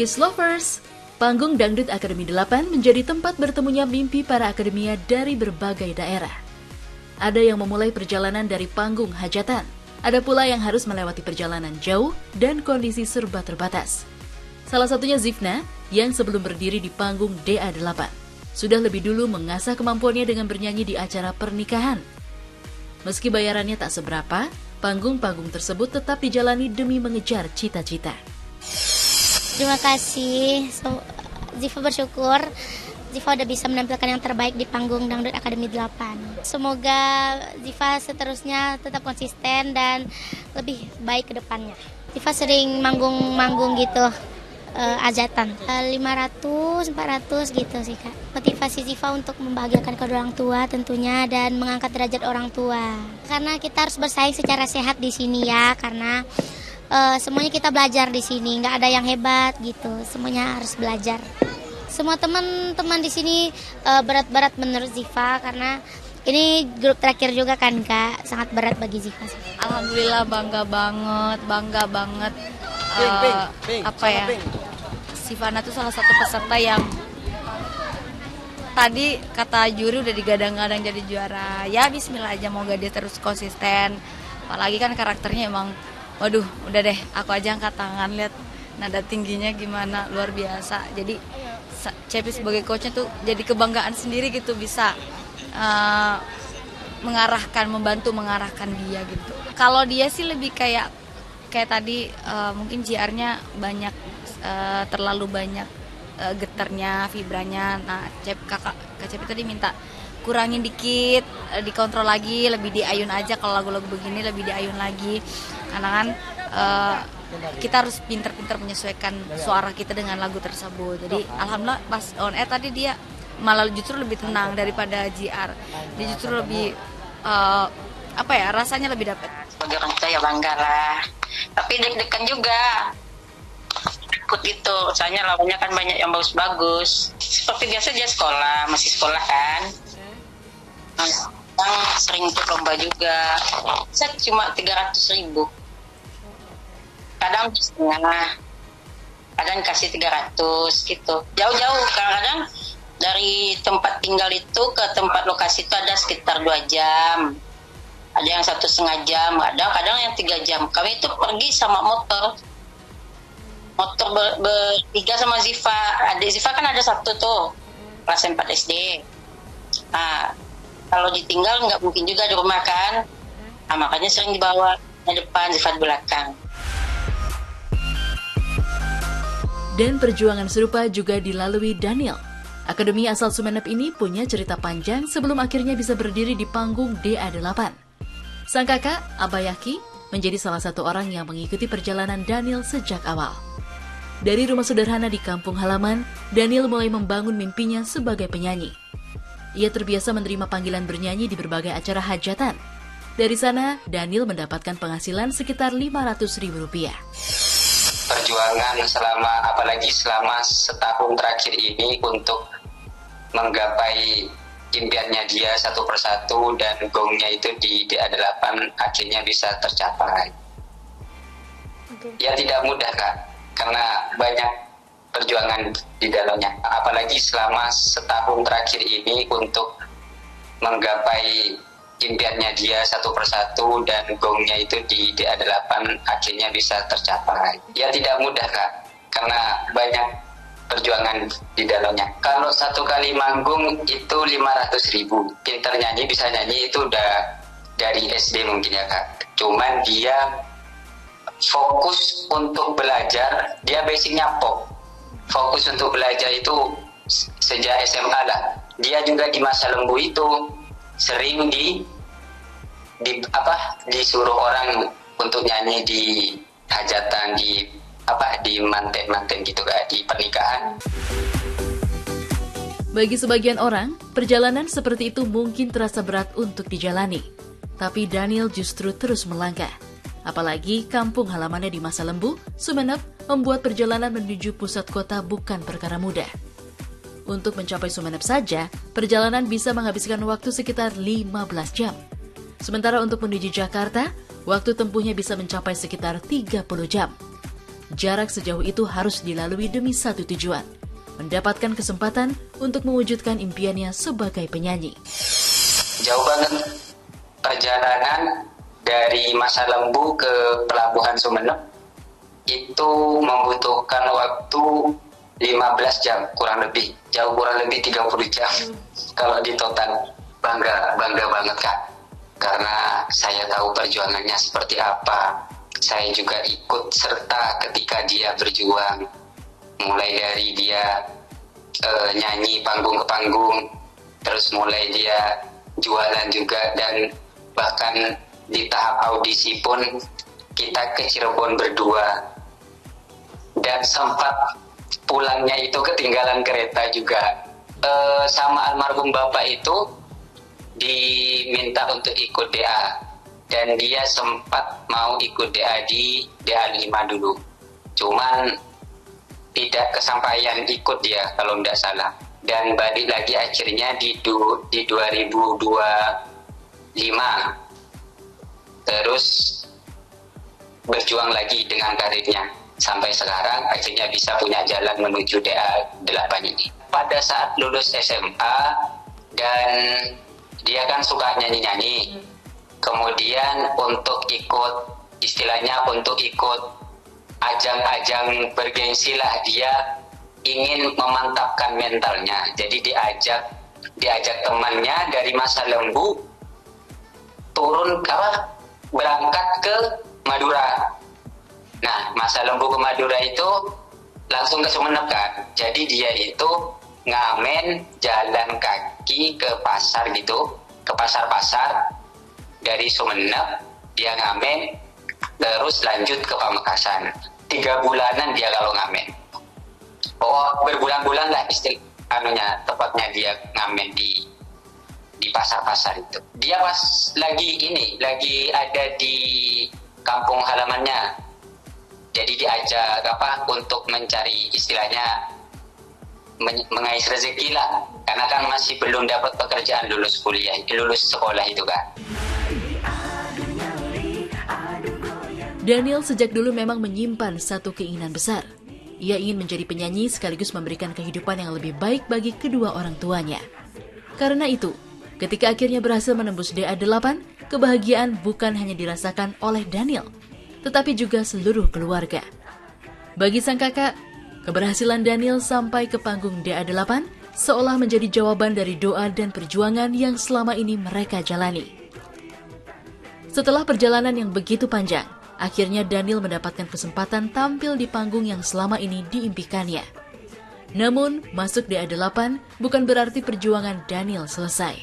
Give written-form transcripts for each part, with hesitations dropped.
Kiss Lovers, panggung Dangdut Akademi 8 menjadi tempat bertemunya mimpi para akademia dari berbagai daerah. Ada yang memulai perjalanan dari panggung hajatan, ada pula yang harus melewati perjalanan jauh dan kondisi serba terbatas. Salah satunya Zifna, yang sebelum berdiri di panggung DA8, sudah lebih dulu mengasah kemampuannya dengan bernyanyi di acara pernikahan. Meski bayarannya tak seberapa, panggung-panggung tersebut tetap dijalani demi mengejar cita-cita. Terima kasih, Ziva bersyukur Ziva udah bisa menampilkan yang terbaik di panggung Dangdut Akademi 8. Semoga Ziva seterusnya tetap konsisten dan lebih baik ke depannya. Ziva sering manggung gitu, ajatan 500, 400 gitu sih Kak. Motivasi Ziva untuk membahagiakan kedua orang tua tentunya dan mengangkat derajat orang tua. Karena kita harus bersaing secara sehat di sini ya, karena semuanya kita belajar di sini, nggak ada yang hebat gitu, semuanya harus belajar. Semua teman-teman di sini berat-berat menurut Ziva karena ini grup terakhir juga kan Kak, sangat berat bagi Ziva. Alhamdulillah bangga banget. Sivana tuh salah satu peserta yang tadi kata juri udah digadang-gadang jadi juara. Ya bismillah aja, moga dia terus konsisten. Apalagi kan karakternya emang waduh, udah deh, aku aja angkat tangan, lihat nada tingginya gimana, luar biasa. Jadi Cepi sebagai coachnya tuh jadi kebanggaan sendiri gitu, bisa membantu mengarahkan dia gitu. Kalau dia sih lebih kayak tadi mungkin JR-nya banyak, terlalu banyak getarnya, vibranya. Nah, Kak Cepi tadi minta kurangin dikit, dikontrol lagi, lebih diayun aja. Kalau lagu-lagu begini lebih diayun lagi, karena kan kita harus pinter-pinter menyesuaikan suara kita dengan lagu tersebut. Jadi alhamdulillah pas on air tadi dia malah justru lebih tenang daripada JR. Dia justru lebih rasanya lebih dapat. Sebagai orang tua ya bangga lah, tapi deg-degan juga, ikut gitu, soalnya lawannya kan banyak yang bagus-bagus. Seperti biasa dia masih sekolah kan. Yang sering ikut lomba juga. Saya cuma 300.000. Kadang setengah, kadang kasih 300 gitu. Jauh-jauh, kadang dari tempat tinggal itu ke tempat lokasi itu ada sekitar 2 jam. Ada yang 1,5 jam, kadang yang 3 jam. Kami itu pergi sama motor bertiga sama Ziva. Adik Ziva kan ada satu tuh, kelas 4 SD. Nah, kalau ditinggal nggak mungkin juga di rumah kan. Nah, makanya sering dibawa di depan, Ziva di belakang. Dan perjuangan serupa juga dilalui Daniel. Akademi asal Sumeneb ini punya cerita panjang sebelum akhirnya bisa berdiri di panggung DA8. Sang kakak, Abayaki, menjadi salah satu orang yang mengikuti perjalanan Daniel sejak awal. Dari rumah sederhana di kampung halaman, Daniel mulai membangun mimpinya sebagai penyanyi. Ia terbiasa menerima panggilan bernyanyi di berbagai acara hajatan. Dari sana, Daniel mendapatkan penghasilan sekitar Rp500.000. Perjuangan apalagi selama setahun terakhir ini untuk menggapai impiannya dia satu persatu, dan gongnya itu di DA8 akhirnya bisa tercapai. Ya tidak mudah Kak, karena banyak perjuangan di dalamnya. Apalagi selama setahun terakhir ini untuk menggapai impiannya dia satu persatu, dan gongnya itu di DA8 akhirnya bisa tercapai. Ya tidak mudah Kak, karena banyak perjuangan di dalamnya. Kalau satu kali manggung itu 500.000. Pinter nyanyi, bisa nyanyi itu udah dari SD mungkin ya Kak. Cuman dia fokus untuk belajar, dia basicnya pop. Fokus untuk belajar itu sejak SMA lah. Dia juga di masa lembu itu sering disuruh orang untuk nyanyi di hajatan, di manten gitu Kak, di pernikahan. Bagi sebagian orang, perjalanan seperti itu mungkin terasa berat untuk dijalani. Tapi Daniel justru terus melangkah. Apalagi kampung halamannya di masa lembu, Sumeneb, membuat perjalanan menuju pusat kota bukan perkara mudah. Untuk mencapai Sumeneb saja, perjalanan bisa menghabiskan waktu sekitar 15 jam. Sementara untuk menuju Jakarta, waktu tempuhnya bisa mencapai sekitar 30 jam. jarak sejauh itu harus dilalui demi satu tujuan, mendapatkan kesempatan untuk mewujudkan impiannya sebagai penyanyi. Jauh banget perjalanan dari Masa Lembu ke Pelabuhan Sumeneb itu membutuhkan waktu 15 jam kurang lebih, kurang lebih 30 jam kalau di total. Bangga banget Kak, karena saya tahu perjuangannya seperti apa. Saya juga ikut serta ketika dia berjuang, mulai dari dia nyanyi panggung ke panggung, terus mulai dia jualan juga, dan bahkan di tahap audisi pun kita ke Cirebon berdua, dan sempat pulangnya itu ketinggalan kereta juga. Sama almarhum bapak itu diminta untuk ikut DA, dan dia sempat mau ikut DA di DA 5 dulu, cuman tidak kesampaian ikut dia kalau tidak salah, dan balik lagi akhirnya di 2025, terus berjuang lagi dengan karirnya sampai sekarang akhirnya bisa punya jalan menuju DA 8 ini. Pada saat lulus SMA, dan dia kan suka nyanyi-nyanyi, kemudian untuk ikut, istilahnya untuk ikut ajang-ajang bergengsi lah, dia ingin memantapkan mentalnya. Jadi diajak temannya dari Masa Lembu turun berangkat ke Madura. Nah, Masa Lembu ke Madura itu langsung ke Sumeneb kan. Jadi dia itu ngamen jalan kaki ke pasar gitu, ke pasar-pasar dari Sumeneb, dia ngamen terus lanjut ke Pamekasan. 3 bulanan dia kalau ngamen. Berbulan-bulan lah tepatnya dia ngamen di pasar-pasar itu. Dia pas lagi ada di kampung halamannya. Jadi diajak untuk mencari, istilahnya mengais rezeki lah, karena kan masih belum dapat pekerjaan, lulus sekolah itu kan. Daniel sejak dulu memang menyimpan satu keinginan besar. Ia ingin menjadi penyanyi sekaligus memberikan kehidupan yang lebih baik bagi kedua orang tuanya. Karena itu, ketika akhirnya berhasil menembus DA 8, kebahagiaan bukan hanya dirasakan oleh Daniel, tetapi juga seluruh keluarga. Bagi sang kakak, keberhasilan Daniel sampai ke panggung DA 8 seolah menjadi jawaban dari doa dan perjuangan yang selama ini mereka jalani. Setelah perjalanan yang begitu panjang, akhirnya Daniel mendapatkan kesempatan tampil di panggung yang selama ini diimpikannya. Namun, masuk DA 8 bukan berarti perjuangan Daniel selesai.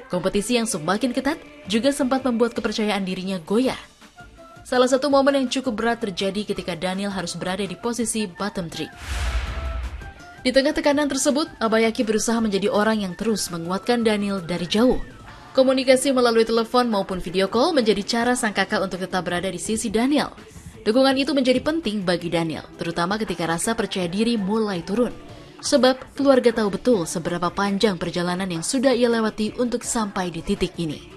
Kompetisi yang semakin ketat juga sempat membuat kepercayaan dirinya goyah. Salah satu momen yang cukup berat terjadi ketika Daniel harus berada di posisi bottom 3. Di tengah tekanan tersebut, Abayaki berusaha menjadi orang yang terus menguatkan Daniel dari jauh. Komunikasi melalui telepon maupun video call menjadi cara sang kakak untuk tetap berada di sisi Daniel. Dukungan itu menjadi penting bagi Daniel, terutama ketika rasa percaya diri mulai turun. Sebab keluarga tahu betul seberapa panjang perjalanan yang sudah ia lewati untuk sampai di titik ini.